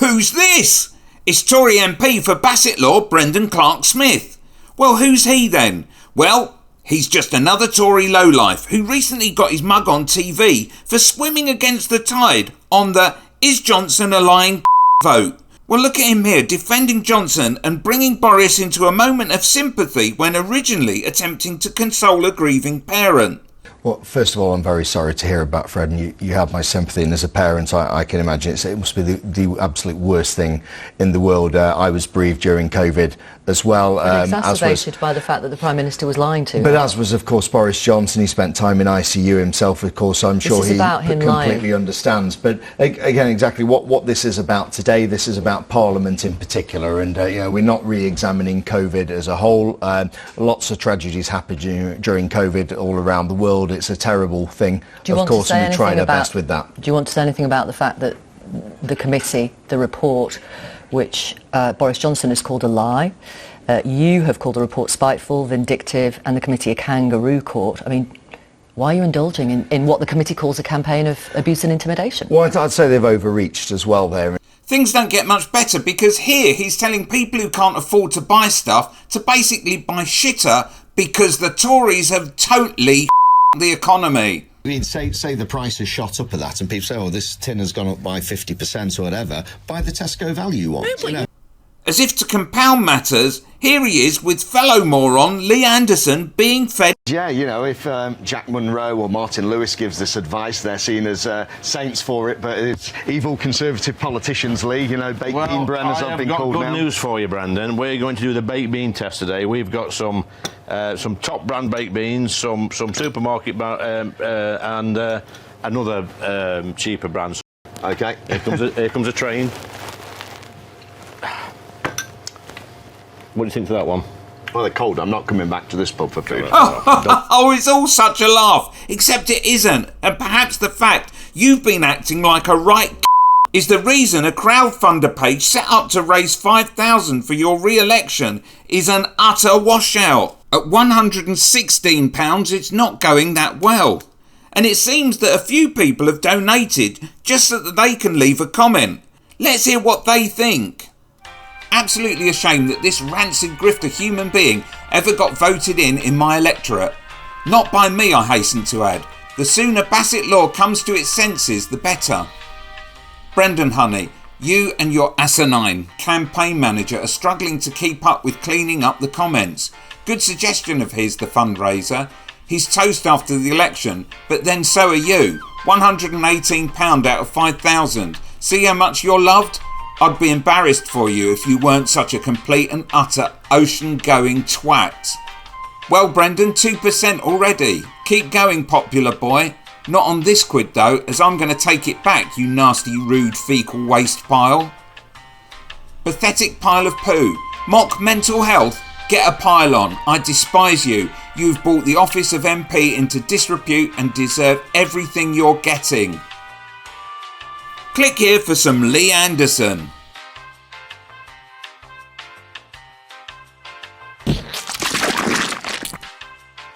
Who's this? It's Tory MP for MacLeod, Brendan Clarke Smith. Well, who's he then? Well, he's just another Tory lowlife who recently got his mug on TV for swimming against the tide on the "Is Johnson a lying vote?" Well, look at him here, defending Johnson and bringing Boris into a moment of sympathy when originally attempting to console a grieving parent. Well, first of all, I'm very sorry to hear about Fred, and you have my sympathy. And as a parent, I can imagine it must be the absolute worst thing in the world. I was bereaved during COVID as well. Exacerbated by the fact that the Prime Minister was lying to him. But as was, of course, Boris Johnson. He spent time in ICU himself, of course, so I'm sure he completely understands. But again, exactly what this is about today, this is about Parliament in particular. And, we're not re-examining COVID as a whole. Lots of tragedies happened during COVID all around the world. It's a terrible thing, of course, and we tried our best with that. Do you want to say anything about the fact that the committee, the report, which Boris Johnson has called a lie, you have called the report spiteful, vindictive, and the committee a kangaroo court? I mean, why are you indulging in what the committee calls a campaign of abuse and intimidation? Well, I'd say they've overreached as well there. Things don't get much better because here he's telling people who can't afford to buy stuff to basically buy shitter because the Tories have totally the economy. I mean, say the price has shot up at that and people say, oh, this tin has gone up by 50% or whatever, buy the Tesco value one. As if to compound matters, here he is with fellow moron Lee Anderson being fed. Yeah, if Jack Monroe or Martin Lewis gives this advice, they're seen as saints for it, but it's evil Conservative politicians, Lee, baked bean brenners have been called now. I've got good news for you, Brandon. We're going to do the baked bean test today. We've got some top brand baked beans, some supermarket and another cheaper brand. Okay. Here comes a train. What do you think of that one? Well, they're cold. I'm not coming back to this pub for food. Oh, it's all such a laugh, except it isn't. And perhaps the fact you've been acting like a right is the reason a crowdfunder page set up to raise $5,000 for your re-election is an utter washout. At £116, it's not going that well. And it seems that a few people have donated just so that they can leave a comment. Let's hear what they think. Absolutely ashamed that this rancid grifter human being ever got voted in my electorate. Not by me, I hasten to add. The sooner MacLeod comes to its senses, the better. Brendan, honey, you and your asinine campaign manager are struggling to keep up with cleaning up the comments. Good suggestion of his, the fundraiser. He's toast after the election, but then so are you. £118 out of 5,000. See how much you're loved? I'd be embarrassed for you if you weren't such a complete and utter ocean-going twat. Well, Brendan, 2% already. Keep going, popular boy. Not on this quid, though, as I'm going to take it back, you nasty, rude, fecal waste pile. Pathetic pile of poo. Mock mental health? Get a pile on. I despise you. You've brought the office of MP into disrepute and deserve everything you're getting. Click here for some Lee Anderson.